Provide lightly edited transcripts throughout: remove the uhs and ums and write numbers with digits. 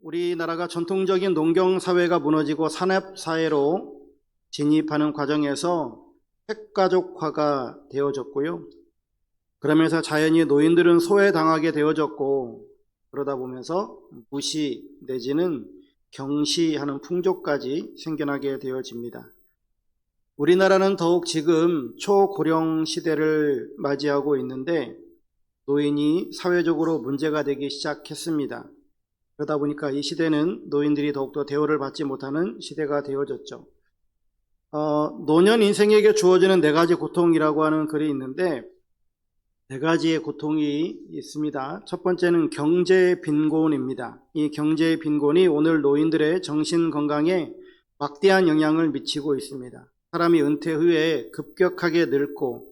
우리나라가 전통적인 농경사회가 무너지고 산업사회로 진입하는 과정에서 핵가족화가 되어졌고요. 그러면서 자연히 노인들은 소외당하게 되어졌고, 그러다 보면서 무시 내지는 경시하는 풍조까지 생겨나게 되어집니다. 우리나라는 더욱 지금 초고령 시대를 맞이하고 있는데 노인이 사회적으로 문제가 되기 시작했습니다. 그러다 보니까 이 시대는 노인들이 더욱더 대우를 받지 못하는 시대가 되어졌죠. 노년 인생에게 주어지는 4가지 고통이라고 하는 글이 있는데 4가지의 고통이 있습니다. 첫 번째는 경제 빈곤입니다. 이 경제 빈곤이 오늘 노인들의 정신 건강에 막대한 영향을 미치고 있습니다. 사람이 은퇴 후에 급격하게 늙고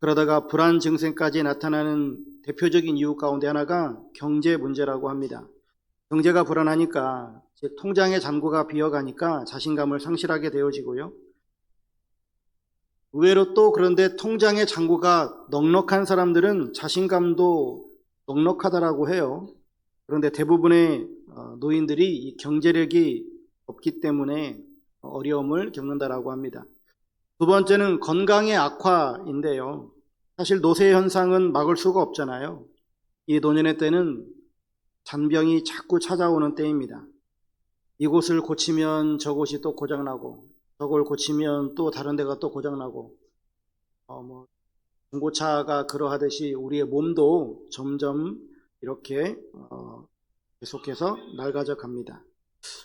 그러다가 불안 증세까지 나타나는 대표적인 이유 가운데 하나가 경제 문제라고 합니다. 경제가 불안하니까, 즉 통장의 잔고가 비어가니까 자신감을 상실하게 되어지고요. 의외로 또 그런데 통장의 잔고가 넉넉한 사람들은 자신감도 넉넉하다라고 해요. 그런데 대부분의 노인들이 이 경제력이 없기 때문에 어려움을 겪는다라고 합니다. 두 번째는 건강의 악화인데요. 사실 노쇠 현상은 막을 수가 없잖아요. 이 노년의 때는 잔병이 자꾸 찾아오는 때입니다. 이곳을 고치면 저곳이 또 고장나고, 저걸 고치면 또 다른 데가 또 고장나고, 중고차가 그러하듯이 우리의 몸도 점점 이렇게 계속해서 낡아져 갑니다.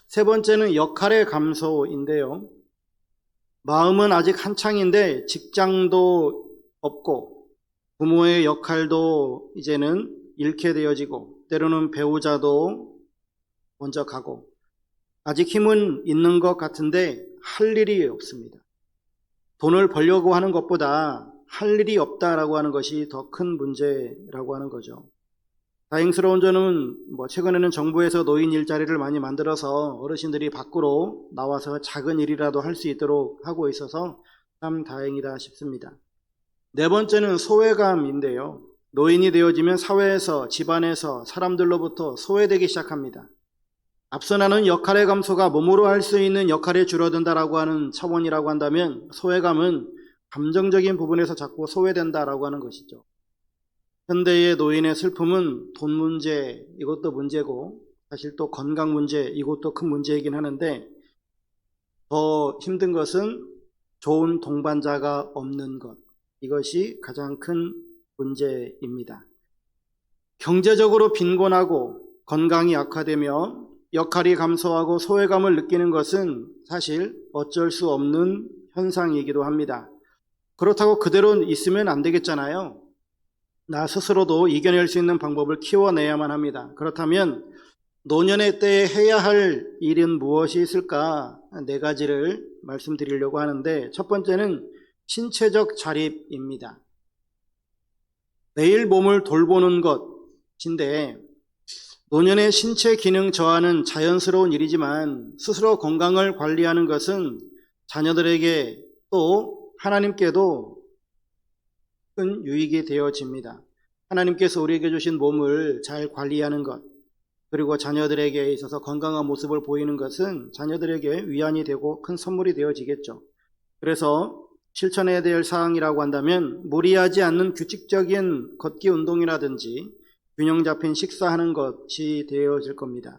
세 번째는 역할의 감소인데요. 마음은 아직 한창인데 직장도 없고 부모의 역할도 이제는 잃게 되어지고 때로는 배우자도 먼저 가고 아직 힘은 있는 것 같은데 할 일이 없습니다. 돈을 벌려고 하는 것보다 할 일이 없다라고 하는 것이 더 큰 문제라고 하는 거죠. 다행스러운 점은 최근에는 정부에서 노인 일자리를 많이 만들어서 어르신들이 밖으로 나와서 작은 일이라도 할 수 있도록 하고 있어서 참 다행이다 싶습니다. 네 번째는 소외감인데요. 노인이 되어지면 사회에서, 집안에서, 사람들로부터 소외되기 시작합니다. 앞서 나눈 역할의 감소가 몸으로 할 수 있는 역할이 줄어든다라고 하는 차원이라고 한다면 소외감은 감정적인 부분에서 자꾸 소외된다라고 하는 것이죠. 현대의 노인의 슬픔은 돈 문제, 이것도 문제고 사실 또 건강 문제, 이것도 큰 문제이긴 하는데 더 힘든 것은 좋은 동반자가 없는 것, 이것이 가장 큰 문제입니다. 경제적으로 빈곤하고 건강이 악화되며 역할이 감소하고 소외감을 느끼는 것은 사실 어쩔 수 없는 현상이기도 합니다. 그렇다고 그대로 있으면 안 되겠잖아요. 나 스스로도 이겨낼 수 있는 방법을 키워내야만 합니다. 그렇다면 노년의 때에 해야 할 일은 무엇이 있을까? 4가지를 말씀드리려고 하는데 첫 번째는 신체적 자립입니다. 매일 몸을 돌보는 것인데 노년의 신체 기능 저하는 자연스러운 일이지만 스스로 건강을 관리하는 것은 자녀들에게 또 하나님께도 큰 유익이 되어집니다. 하나님께서 우리에게 주신 몸을 잘 관리하는 것, 그리고 자녀들에게 있어서 건강한 모습을 보이는 것은 자녀들에게 위안이 되고 큰 선물이 되어지겠죠. 그래서 실천해야 될 사항이라고 한다면 무리하지 않는 규칙적인 걷기 운동이라든지 균형 잡힌 식사하는 것이 되어질 겁니다.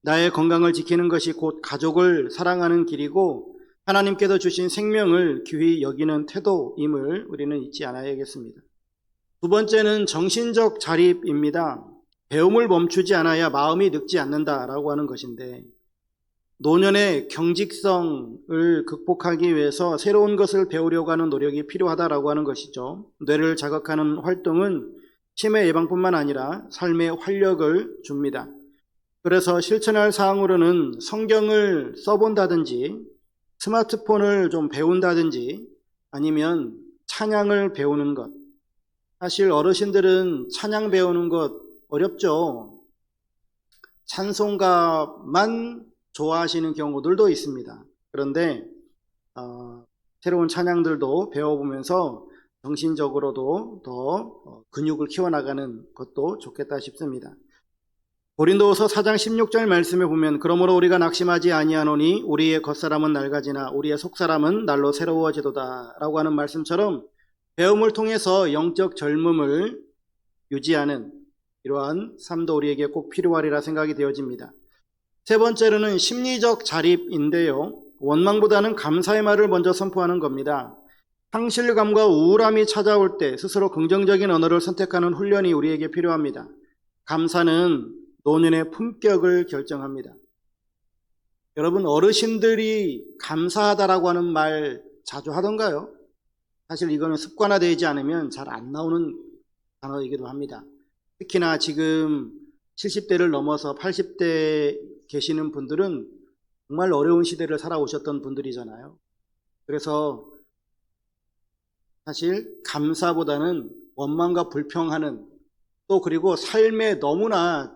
나의 건강을 지키는 것이 곧 가족을 사랑하는 길이고 하나님께서 주신 생명을 귀히 여기는 태도임을 우리는 잊지 않아야겠습니다. 두 번째는 정신적 자립입니다. 배움을 멈추지 않아야 마음이 늙지 않는다라고 하는 것인데 노년의 경직성을 극복하기 위해서 새로운 것을 배우려고 하는 노력이 필요하다라고 하는 것이죠. 뇌를 자극하는 활동은 치매 예방뿐만 아니라 삶의 활력을 줍니다. 그래서 실천할 사항으로는 성경을 써본다든지 스마트폰을 좀 배운다든지 아니면 찬양을 배우는 것. 사실 어르신들은 찬양 배우는 것 어렵죠. 찬송가만 좋아하시는 경우들도 있습니다. 그런데 새로운 찬양들도 배워보면서 정신적으로도 더 근육을 키워나가는 것도 좋겠다 싶습니다. 고린도후서 4장 16절 말씀에 보면 그러므로 우리가 낙심하지 아니하노니 우리의 겉사람은 낡아지나 우리의 속사람은 날로 새로워지도다 라고 하는 말씀처럼 배움을 통해서 영적 젊음을 유지하는 이러한 삶도 우리에게 꼭 필요하리라 생각이 되어집니다. 세 번째로는 심리적 자립인데요. 원망보다는 감사의 말을 먼저 선포하는 겁니다. 상실감과 우울함이 찾아올 때 스스로 긍정적인 언어를 선택하는 훈련이 우리에게 필요합니다. 감사는 노년의 품격을 결정합니다. 여러분, 어르신들이 감사하다라고 하는 말 자주 하던가요? 사실 이거는 습관화되지 않으면 잘 안 나오는 단어이기도 합니다. 특히나 지금 70대를 넘어서 80대 계시는 분들은 정말 어려운 시대를 살아오셨던 분들이잖아요. 그래서 사실 감사보다는 원망과 불평하는, 또 그리고 삶에 너무나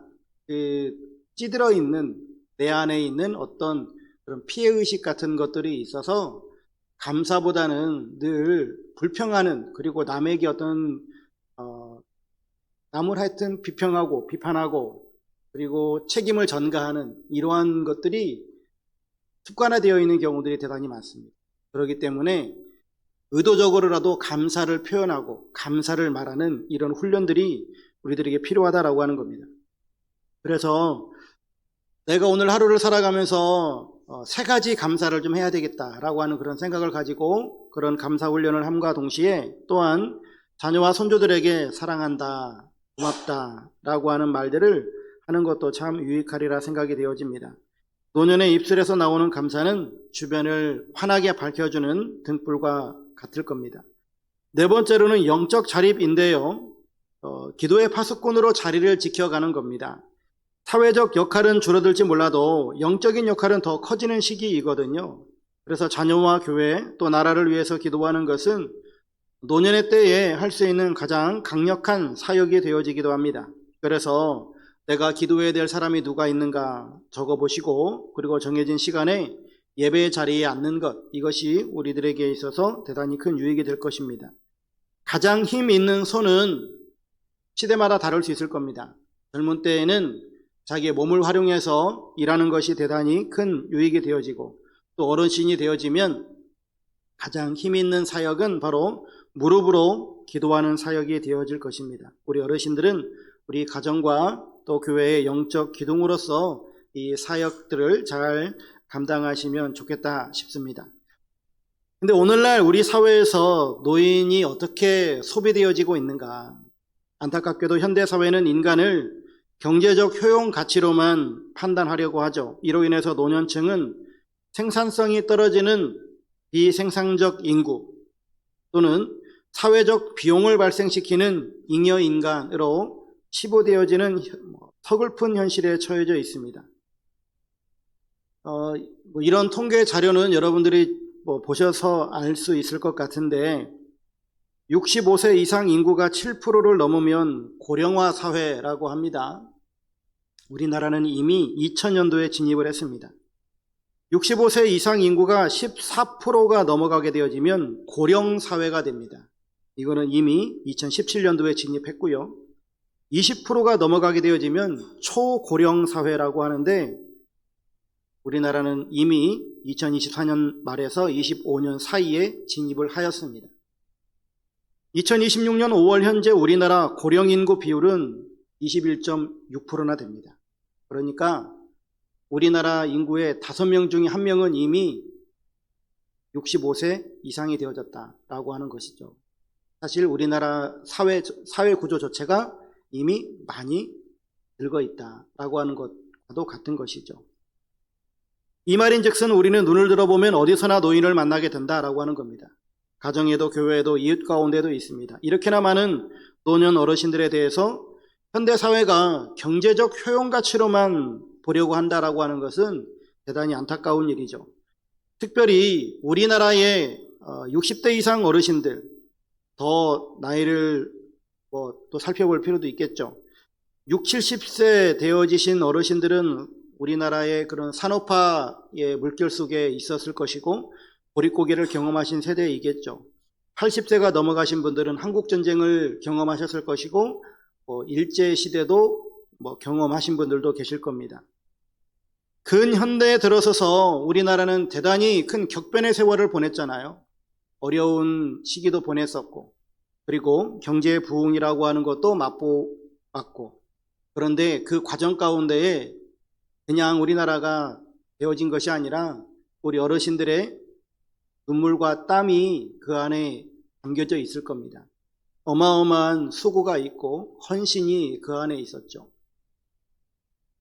찌들어 있는 내 안에 있는 어떤 그런 피해의식 같은 것들이 있어서 감사보다는 늘 불평하는, 그리고 남에게 어떤 남을 하여튼 비평하고 비판하고 그리고 책임을 전가하는 이러한 것들이 습관화되어 있는 경우들이 대단히 많습니다. 그렇기 때문에 의도적으로라도 감사를 표현하고 감사를 말하는 이런 훈련들이 우리들에게 필요하다라고 하는 겁니다. 그래서 내가 오늘 하루를 살아가면서 세 가지 감사를 좀 해야 되겠다라고 하는 그런 생각을 가지고 그런 감사 훈련을 함과 동시에 또한 자녀와 손주들에게 사랑한다, 고맙다 라고 하는 말들을 하는 것도 참 유익하리라 생각이 되어집니다. 노년의 입술에서 나오는 감사는 주변을 환하게 밝혀주는 등불과 같을 겁니다. 네 번째로는 영적 자립인데요. 기도의 파수꾼으로 자리를 지켜가는 겁니다. 사회적 역할은 줄어들지 몰라도 영적인 역할은 더 커지는 시기이거든요. 그래서 자녀와 교회 또 나라를 위해서 기도하는 것은 노년의 때에 할 수 있는 가장 강력한 사역이 되어지기도 합니다. 그래서 내가 기도해야 될 사람이 누가 있는가 적어보시고 그리고 정해진 시간에 예배의 자리에 앉는 것, 이것이 우리들에게 있어서 대단히 큰 유익이 될 것입니다. 가장 힘 있는 손은 시대마다 다를 수 있을 겁니다. 젊은 때에는 자기의 몸을 활용해서 일하는 것이 대단히 큰 유익이 되어지고, 또 어르신이 되어지면 가장 힘 있는 사역은 바로 무릎으로 기도하는 사역이 되어질 것입니다. 우리 어르신들은 우리 가정과 또 교회의 영적 기둥으로서 이 사역들을 잘 감당하시면 좋겠다 싶습니다. 근데 오늘날 우리 사회에서 노인이 어떻게 소비되어지고 있는가? 안타깝게도 현대사회는 인간을 경제적 효용 가치로만 판단하려고 하죠. 이로 인해서 노년층은 생산성이 떨어지는 비생산적 인구 또는 사회적 비용을 발생시키는 잉여인간으로 치부되어지는 서글픈 현실에 처해져 있습니다. 이런 통계 자료는 여러분들이 보셔서 알 수 있을 것 같은데 65세 이상 인구가 7%를 넘으면 고령화 사회라고 합니다. 우리나라는 이미 2000년도에 진입을 했습니다. 65세 이상 인구가 14%가 넘어가게 되어지면 고령 사회가 됩니다. 이거는 이미 2017년도에 진입했고요. 20%가 넘어가게 되어지면 초고령 사회라고 하는데 우리나라는 이미 2024년 말에서 25년 사이에 진입을 하였습니다. 2026년 5월 현재 우리나라 고령 인구 비율은 21.6%나 됩니다. 그러니까 우리나라 인구의 5명 중에 1명은 이미 65세 이상이 되어졌다라고 하는 것이죠. 사실 우리나라 사회 구조 자체가 이미 많이 늙어 있다라고 하는 것과도 같은 것이죠. 이 말인즉슨 우리는 눈을 들어보면 어디서나 노인을 만나게 된다라고 하는 겁니다. 가정에도 교회에도 이웃 가운데도 있습니다. 이렇게나 많은 노년 어르신들에 대해서 현대사회가 경제적 효용가치로만 보려고 한다라고 하는 것은 대단히 안타까운 일이죠. 특별히 우리나라의 60대 이상 어르신들, 더 나이를 또 살펴볼 필요도 있겠죠. 60, 70세 되어지신 어르신들은 우리나라의 그런 산업화의 물결 속에 있었을 것이고 보릿고개를 경험하신 세대이겠죠. 80세가 넘어가신 분들은 한국전쟁을 경험하셨을 것이고 일제시대도 경험하신 분들도 계실 겁니다. 근현대에 들어서서 우리나라는 대단히 큰 격변의 세월을 보냈잖아요. 어려운 시기도 보냈었고, 그리고 경제 부흥이라고 하는 것도 맛보았고, 그런데 그 과정 가운데에 그냥 우리나라가 되어진 것이 아니라 우리 어르신들의 눈물과 땀이 그 안에 담겨져 있을 겁니다. 어마어마한 수고가 있고 헌신이 그 안에 있었죠.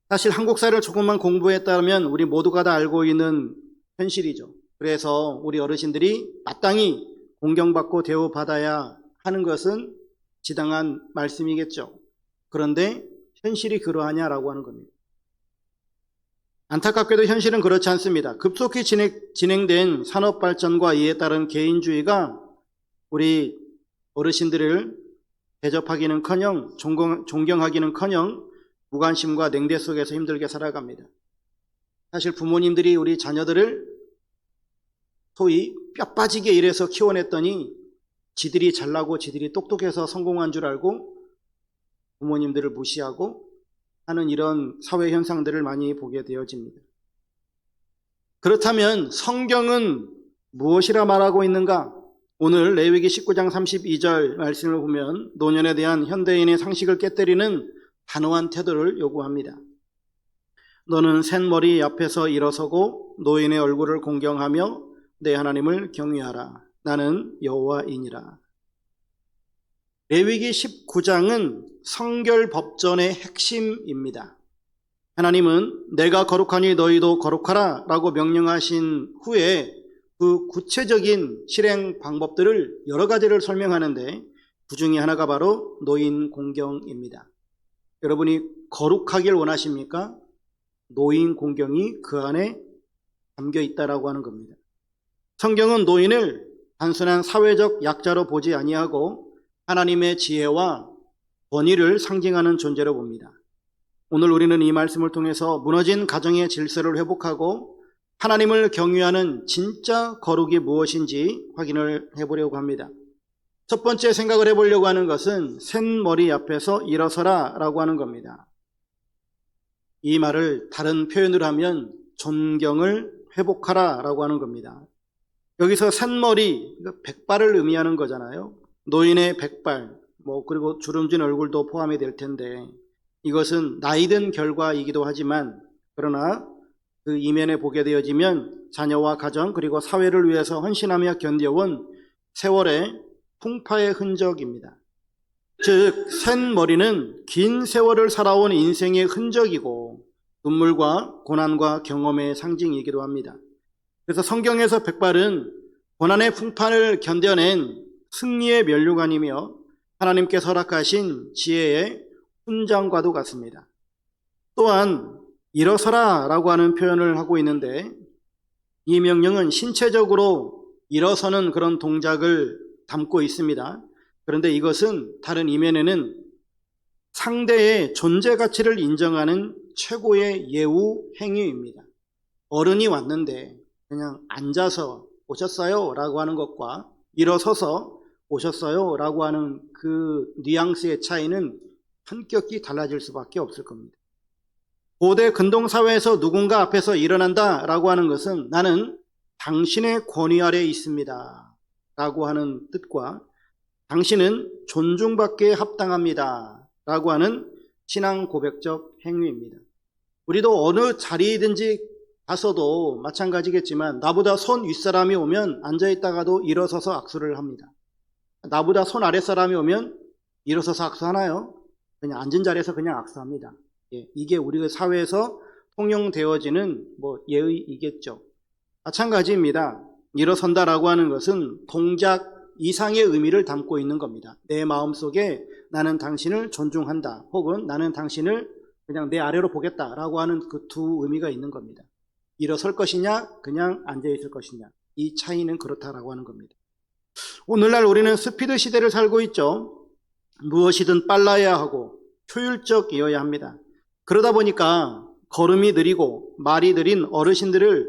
사실 한국사를 조금만 공부했다면 우리 모두가 다 알고 있는 현실이죠. 그래서 우리 어르신들이 마땅히 공경받고 대우받아야 하는 것은 지당한 말씀이겠죠. 그런데 현실이 그러하냐라고 하는 겁니다. 안타깝게도 현실은 그렇지 않습니다. 급속히 진행된 산업발전과 이에 따른 개인주의가 우리 어르신들을 대접하기는커녕 존경하기는커녕 무관심과 냉대 속에서 힘들게 살아갑니다. 사실 부모님들이 우리 자녀들을 소위 뼈 빠지게 일해서 키워냈더니 지들이 잘나고 지들이 똑똑해서 성공한 줄 알고 부모님들을 무시하고 하는 이런 사회 현상들을 많이 보게 되어집니다. 그렇다면 성경은 무엇이라 말하고 있는가? 오늘 레위기 19장 32절 말씀을 보면 노년에 대한 현대인의 상식을 깨뜨리는 단호한 태도를 요구합니다. 너는 샌머리 앞에서 일어서고 노인의 얼굴을 공경하며 내 하나님을 경외하라. 나는 여호와이니라. 레위기 19장은 성결법전의 핵심입니다. 하나님은 내가 거룩하니 너희도 거룩하라 라고 명령하신 후에 그 구체적인 실행 방법들을 여러 가지를 설명하는데 그 중에 하나가 바로 노인 공경입니다. 여러분이 거룩하길 원하십니까? 노인 공경이 그 안에 담겨 있다라고 하는 겁니다. 성경은 노인을 단순한 사회적 약자로 보지 아니하고 하나님의 지혜와 권위를 상징하는 존재로 봅니다. 오늘 우리는 이 말씀을 통해서 무너진 가정의 질서를 회복하고 하나님을 경외하는 진짜 거룩이 무엇인지 확인을 해보려고 합니다. 첫 번째 생각을 해보려고 하는 것은 샌머리 앞에서 일어서라 라고 하는 겁니다. 이 말을 다른 표현으로 하면 존경을 회복하라 라고 하는 겁니다. 여기서 샌머리, 백발을 의미하는 거잖아요. 노인의 백발, 그리고 주름진 얼굴도 포함이 될 텐데 이것은 나이든 결과이기도 하지만 그러나 그 이면에 보게 되어지면 자녀와 가정 그리고 사회를 위해서 헌신하며 견뎌온 세월의 풍파의 흔적입니다. 즉 샌머리는 긴 세월을 살아온 인생의 흔적이고 눈물과 고난과 경험의 상징이기도 합니다. 그래서 성경에서 백발은 고난의 풍파를 견뎌낸 승리의 면류관이며 하나님께서 허락하신 지혜의 훈장과도 같습니다. 또한 일어서라 라고 하는 표현을 하고 있는데 이 명령은 신체적으로 일어서는 그런 동작을 담고 있습니다. 그런데 이것은 다른 이면에는 상대의 존재 가치를 인정하는 최고의 예우 행위입니다. 어른이 왔는데 그냥 앉아서 오셨어요 라고 하는 것과 일어서서 오셨어요 라고 하는 그 뉘앙스의 차이는 현격히 달라질 수밖에 없을 겁니다. 고대 근동사회에서 누군가 앞에서 일어난다 라고 하는 것은 나는 당신의 권위 아래에 있습니다 라고 하는 뜻과 당신은 존중받기에 합당합니다 라고 하는 신앙 고백적 행위입니다. 우리도 어느 자리이든지 가서도 마찬가지겠지만 나보다 손 윗사람이 오면 앉아있다가도 일어서서 악수를 합니다. 나보다 손 아랫사람이 오면 일어서서 악수하나요? 그냥 앉은 자리에서 그냥 악수합니다. 이게 우리 사회에서 통용되어지는 예의이겠죠. 마찬가지입니다. 일어선다라고 하는 것은 동작 이상의 의미를 담고 있는 겁니다. 내 마음속에 나는 당신을 존중한다 혹은 나는 당신을 그냥 내 아래로 보겠다라고 하는 그 두 의미가 있는 겁니다. 일어설 것이냐 그냥 앉아있을 것이냐 이 차이는 그렇다라고 하는 겁니다. 오늘날 우리는 스피드 시대를 살고 있죠. 무엇이든 빨라야 하고 효율적이어야 합니다. 그러다 보니까 걸음이 느리고 말이 느린 어르신들을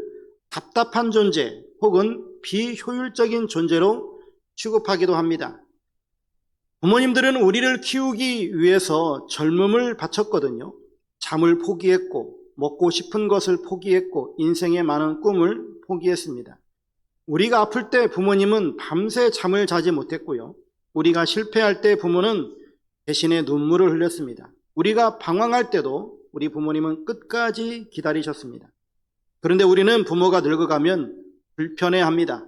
답답한 존재 혹은 비효율적인 존재로 취급하기도 합니다. 부모님들은 우리를 키우기 위해서 젊음을 바쳤거든요. 잠을 포기했고, 먹고 싶은 것을 포기했고, 인생의 많은 꿈을 포기했습니다. 우리가 아플 때 부모님은 밤새 잠을 자지 못했고요. 우리가 실패할 때 부모는 대신에 눈물을 흘렸습니다. 우리가 방황할 때도 우리 부모님은 끝까지 기다리셨습니다. 그런데 우리는 부모가 늙어가면 불편해합니다.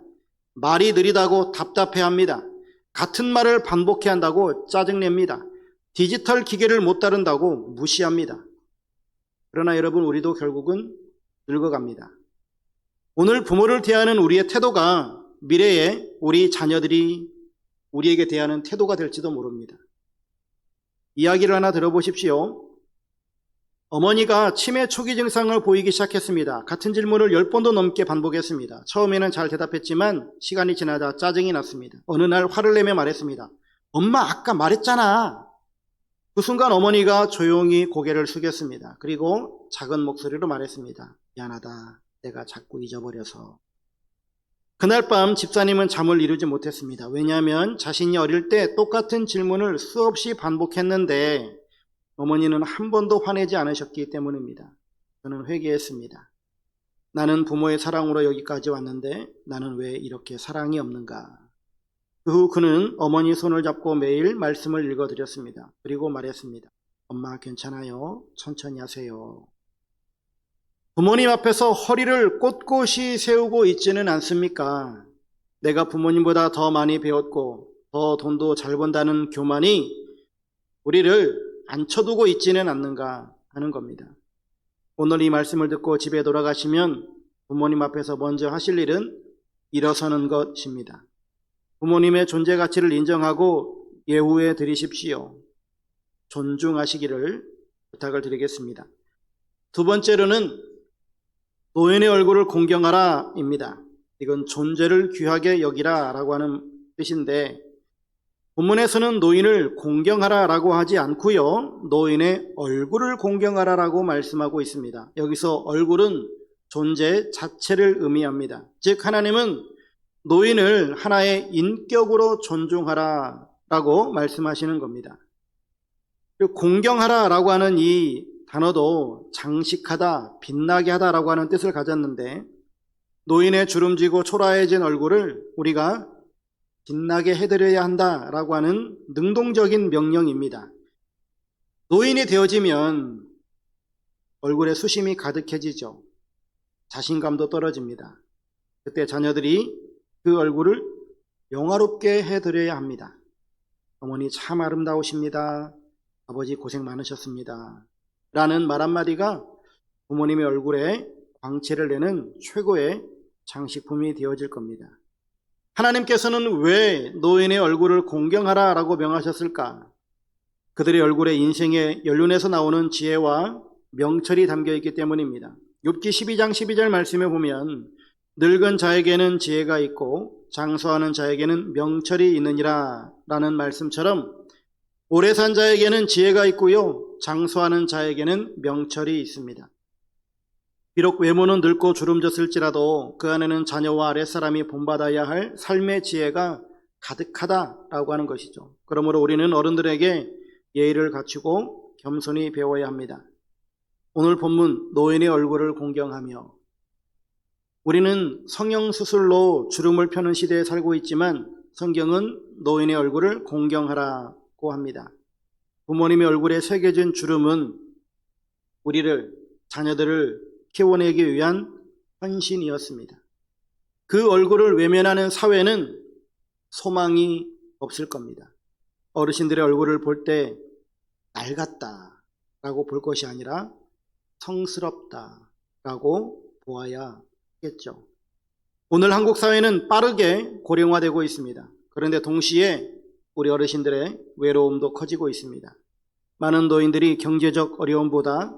말이 느리다고 답답해합니다. 같은 말을 반복해야 한다고 짜증냅니다. 디지털 기계를 못 다룬다고 무시합니다. 그러나 여러분, 우리도 결국은 늙어갑니다. 오늘 부모를 대하는 우리의 태도가 미래에 우리 자녀들이 우리에게 대하는 태도가 될지도 모릅니다. 이야기를 하나 들어보십시오. 어머니가 치매 초기 증상을 보이기 시작했습니다. 같은 질문을 10번도 넘게 반복했습니다. 처음에는 잘 대답했지만 시간이 지나자 짜증이 났습니다. 어느 날 화를 내며 말했습니다. 엄마, 아까 말했잖아. 그 순간 어머니가 조용히 고개를 숙였습니다. 그리고 작은 목소리로 말했습니다. 미안하다. 내가 자꾸 잊어버려서. 그날 밤 집사님은 잠을 이루지 못했습니다. 왜냐하면 자신이 어릴 때 똑같은 질문을 수없이 반복했는데 어머니는 한 번도 화내지 않으셨기 때문입니다. 저는 회개했습니다. 나는 부모의 사랑으로 여기까지 왔는데 나는 왜 이렇게 사랑이 없는가? 그 후 그는 어머니 손을 잡고 매일 말씀을 읽어드렸습니다. 그리고 말했습니다. 엄마 괜찮아요. 천천히 하세요. 부모님 앞에서 허리를 꼿꼿이 세우고 있지는 않습니까? 내가 부모님보다 더 많이 배웠고 더 돈도 잘 번다는 교만이 우리를 앉혀두고 있지는 않는가 하는 겁니다. 오늘 이 말씀을 듣고 집에 돌아가시면 부모님 앞에서 먼저 하실 일은 일어서는 것입니다. 부모님의 존재 가치를 인정하고 예우해 드리십시오. 존중하시기를 부탁을 드리겠습니다. 두 번째로는 노인의 얼굴을 공경하라 입니다. 이건 존재를 귀하게 여기라 라고 하는 뜻인데 본문에서는 노인을 공경하라 라고 하지 않고요. 노인의 얼굴을 공경하라 라고 말씀하고 있습니다. 여기서 얼굴은 존재 자체를 의미합니다. 즉 하나님은 노인을 하나의 인격으로 존중하라 라고 말씀하시는 겁니다. 공경하라 라고 하는 이 단어도 장식하다, 빛나게 하다 라고 하는 뜻을 가졌는데 노인의 주름지고 초라해진 얼굴을 우리가 빛나게 해드려야 한다라고 하는 능동적인 명령입니다. 노인이 되어지면 얼굴에 수심이 가득해지죠. 자신감도 떨어집니다. 그때 자녀들이 그 얼굴을 영화롭게 해드려야 합니다. 어머니 참 아름다우십니다. 아버지 고생 많으셨습니다. 라는 말 한마디가 부모님의 얼굴에 광채를 내는 최고의 장식품이 되어질 겁니다. 하나님께서는 왜 노인의 얼굴을 공경하라 라고 명하셨을까? 그들의 얼굴에 인생의 연륜에서 나오는 지혜와 명철이 담겨있기 때문입니다. 욥기 12장 12절 말씀에 보면 늙은 자에게는 지혜가 있고 장수하는 자에게는 명철이 있느니라 라는 말씀처럼 오래 산 자에게는 지혜가 있고요, 장수하는 자에게는 명철이 있습니다. 비록 외모는 늙고 주름졌을지라도 그 안에는 자녀와 아랫사람이 본받아야 할 삶의 지혜가 가득하다라고 하는 것이죠. 그러므로 우리는 어른들에게 예의를 갖추고 겸손히 배워야 합니다. 오늘 본문 노인의 얼굴을 공경하며 우리는 성형수술로 주름을 펴는 시대에 살고 있지만 성경은 노인의 얼굴을 공경하라고 합니다. 부모님의 얼굴에 새겨진 주름은 우리를, 자녀들을 키워내기 위한 헌신이었습니다. 그 얼굴을 외면하는 사회는 소망이 없을 겁니다. 어르신들의 얼굴을 볼 때 낡았다 라고 볼 것이 아니라 성스럽다 라고 보아야 하겠죠. 오늘 한국 사회는 빠르게 고령화되고 있습니다. 그런데 동시에 우리 어르신들의 외로움도 커지고 있습니다. 많은 노인들이 경제적 어려움보다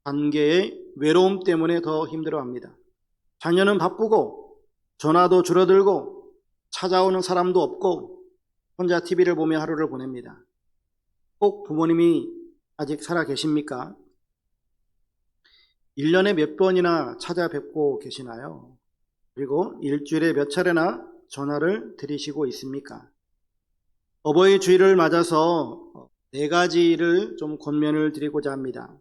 관계의 외로움 때문에 더 힘들어합니다. 자녀는 바쁘고 전화도 줄어들고 찾아오는 사람도 없고 혼자 TV를 보며 하루를 보냅니다. 꼭 부모님이 아직 살아 계십니까? 1년에 몇 번이나 찾아뵙고 계시나요? 그리고 일주일에 몇 차례나 전화를 드리시고 있습니까? 어버이 주일을 맞아서 네 가지를 좀 권면을 드리고자 합니다.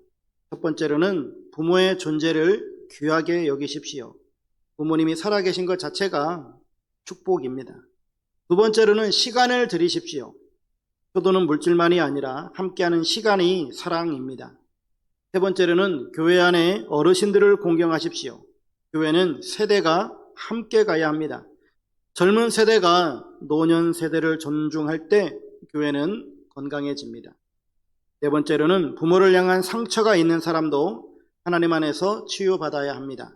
첫 번째로는 부모의 존재를 귀하게 여기십시오. 부모님이 살아계신 것 자체가 축복입니다. 두 번째로는 시간을 들이십시오. 효도는 물질만이 아니라 함께하는 시간이 사랑입니다. 세 번째로는 교회 안에 어르신들을 공경하십시오. 교회는 세대가 함께 가야 합니다. 젊은 세대가 노년 세대를 존중할 때 교회는 건강해집니다. 네 번째로는 부모를 향한 상처가 있는 사람도 하나님 안에서 치유받아야 합니다.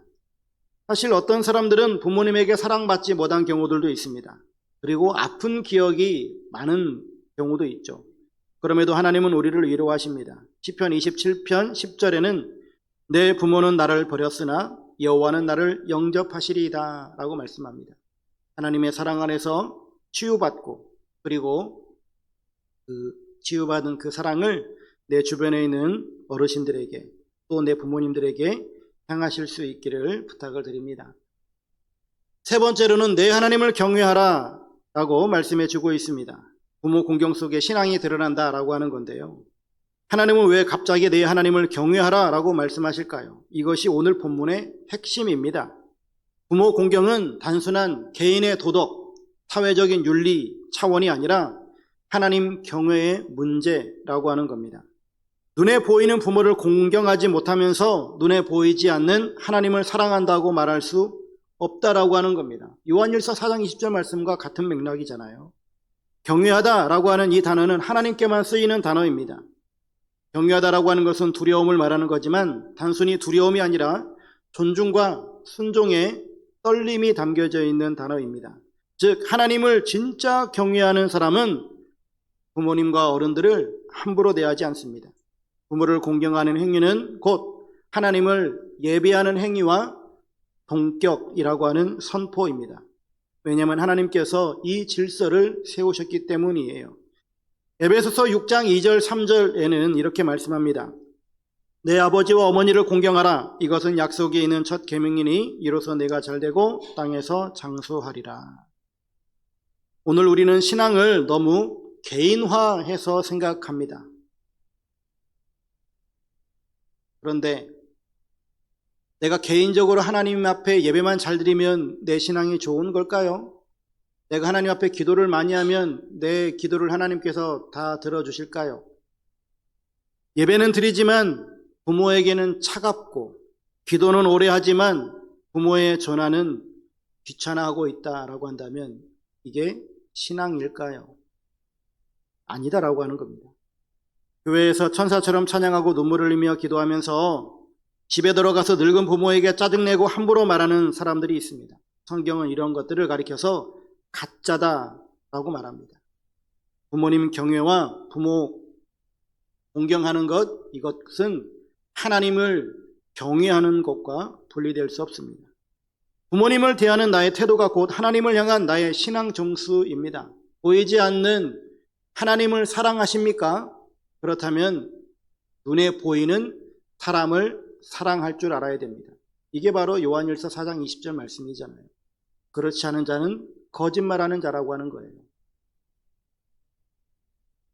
사실 어떤 사람들은 부모님에게 사랑받지 못한 경우들도 있습니다. 그리고 아픈 기억이 많은 경우도 있죠. 그럼에도 하나님은 우리를 위로하십니다. 시편 27편 10절에는 내 부모는 나를 버렸으나 여호와는 나를 영접하시리이다 라고 말씀합니다. 하나님의 사랑 안에서 치유받고 그리고 그 치유받은 그 사랑을 내 주변에 있는 어르신들에게 또 내 부모님들에게 향하실 수 있기를 부탁을 드립니다. 세 번째로는 내 하나님을 경외하라 라고 말씀해 주고 있습니다. 부모 공경 속에 신앙이 드러난다 라고 하는 건데요. 하나님은 왜 갑자기 내 하나님을 경외하라 라고 말씀하실까요? 이것이 오늘 본문의 핵심입니다. 부모 공경은 단순한 개인의 도덕, 사회적인 윤리 차원이 아니라 하나님 경외의 문제라고 하는 겁니다. 눈에 보이는 부모를 공경하지 못하면서 눈에 보이지 않는 하나님을 사랑한다고 말할 수 없다라고 하는 겁니다. 요한일서 4장 20절 말씀과 같은 맥락이잖아요. 경외하다라고 하는 이 단어는 하나님께만 쓰이는 단어입니다. 경외하다라고 하는 것은 두려움을 말하는 거지만 단순히 두려움이 아니라 존중과 순종의 떨림이 담겨져 있는 단어입니다. 즉 하나님을 진짜 경외하는 사람은 부모님과 어른들을 함부로 대하지 않습니다. 부모를 공경하는 행위는 곧 하나님을 예배하는 행위와 동격이라고 하는 선포입니다. 왜냐하면 하나님께서 이 질서를 세우셨기 때문이에요. 에베소서 6장 2절 3절에는 이렇게 말씀합니다. 내 아버지와 어머니를 공경하라. 이것은 약속이 있는 첫 계명이니 이로써 내가 잘되고 땅에서 장수하리라. 오늘 우리는 신앙을 너무 개인화해서 생각합니다. 그런데 내가 개인적으로 하나님 앞에 예배만 잘 드리면 내 신앙이 좋은 걸까요? 내가 하나님 앞에 기도를 많이 하면 내 기도를 하나님께서 다 들어주실까요? 예배는 드리지만 부모에게는 차갑고 기도는 오래 하지만 부모의 전화는 귀찮아하고 있다라고 한다면 이게 신앙일까요? 아니다라고 하는 겁니다. 교회에서 천사처럼 찬양하고 눈물을 흘리며 기도하면서 집에 들어가서 늙은 부모에게 짜증내고 함부로 말하는 사람들이 있습니다. 성경은 이런 것들을 가리켜서 가짜다라고 말합니다. 부모님 경외와 부모 공경하는 것, 이것은 하나님을 경외하는 것과 분리될 수 없습니다. 부모님을 대하는 나의 태도가 곧 하나님을 향한 나의 신앙 정수입니다. 보이지 않는 하나님을 사랑하십니까? 그렇다면 눈에 보이는 사람을 사랑할 줄 알아야 됩니다. 이게 바로 요한일서 4장 20절 말씀이잖아요. 그렇지 않은 자는 거짓말하는 자라고 하는 거예요.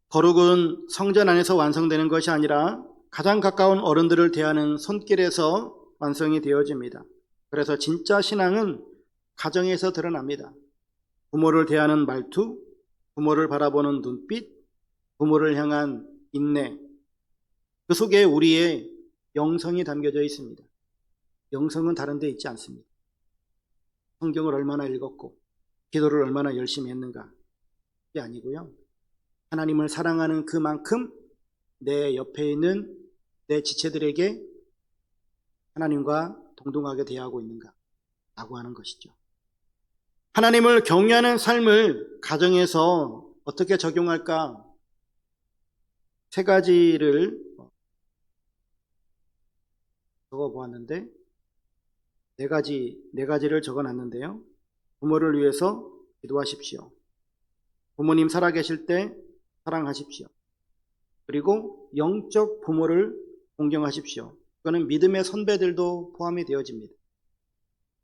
거룩은 성전 안에서 완성되는 것이 아니라 가장 가까운 어른들을 대하는 손길에서 완성이 되어집니다. 그래서 진짜 신앙은 가정에서 드러납니다. 부모를 대하는 말투, 부모를 바라보는 눈빛, 부모를 향한 인내, 그 속에 우리의 영성이 담겨져 있습니다. 영성은 다른 데 있지 않습니다. 성경을 얼마나 읽었고 기도를 얼마나 열심히 했는가 그게 아니고요. 하나님을 사랑하는 그만큼 내 옆에 있는 내 지체들에게 하나님과 동등하게 대하고 있는가 라고 하는 것이죠. 하나님을 경외하는 삶을 가정에서 어떻게 적용할까? 세 가지를 적어보았는데 네 가지를 적어놨는데요. 부모를 위해서 기도하십시오. 부모님 살아계실 때 사랑하십시오. 그리고 영적 부모를 공경하십시오. 이거는 믿음의 선배들도 포함이 되어집니다.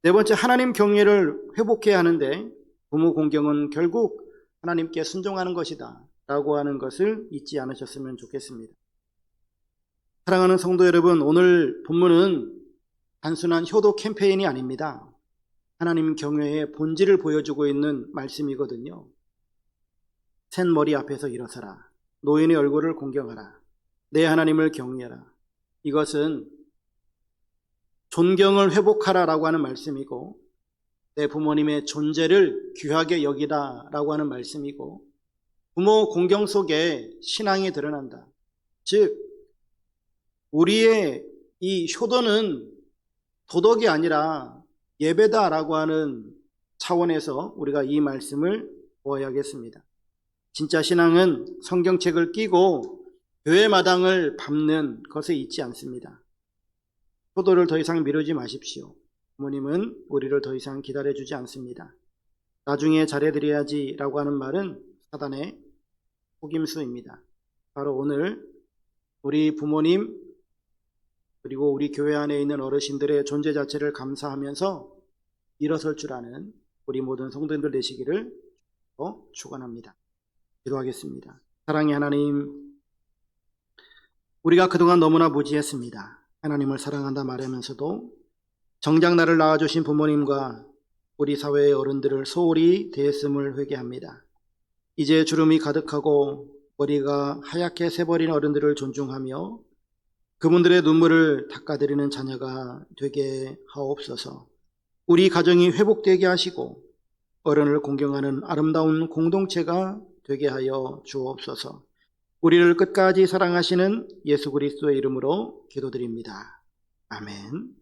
네 번째, 하나님 경외를 회복해야 하는데 부모 공경은 결국 하나님께 순종하는 것이다 라고 하는 것을 잊지 않으셨으면 좋겠습니다. 사랑하는 성도 여러분, 오늘 본문은 단순한 효도 캠페인이 아닙니다. 하나님 경외의 본질을 보여주고 있는 말씀이거든요. 샌 머리 앞에서 일어서라. 노인의 얼굴을 공경하라. 내 하나님을 경외하라. 이것은 존경을 회복하라라고 하는 말씀이고, 내 부모님의 존재를 귀하게 여기라 라고 하는 말씀이고, 부모 공경 속에 신앙이 드러난다. 즉 우리의 이 효도는 도덕이 아니라 예배다라고 하는 차원에서 우리가 이 말씀을 보아야겠습니다. 진짜 신앙은 성경책을 끼고 교회 마당을 밟는 것에 있지 않습니다. 효도를 더 이상 미루지 마십시오. 부모님은 우리를 더 이상 기다려주지 않습니다. 나중에 잘해드려야지 라고 하는 말은 사단의 속임수입니다. 바로 오늘 우리 부모님 그리고 우리 교회 안에 있는 어르신들의 존재 자체를 감사하면서 일어설 줄 아는 우리 모든 성도님들 되시기를 축원합니다. 기도하겠습니다. 사랑의 하나님, 우리가 그동안 너무나 무지했습니다. 하나님을 사랑한다 말하면서도 정작 나를 낳아주신 부모님과 우리 사회의 어른들을 소홀히 대했음을 회개합니다. 이제 주름이 가득하고 머리가 하얗게 새버린 어른들을 존중하며 그분들의 눈물을 닦아드리는 자녀가 되게 하옵소서. 우리 가정이 회복되게 하시고 어른을 공경하는 아름다운 공동체가 되게 하여 주옵소서. 우리를 끝까지 사랑하시는 예수 그리스도의 이름으로 기도드립니다. 아멘.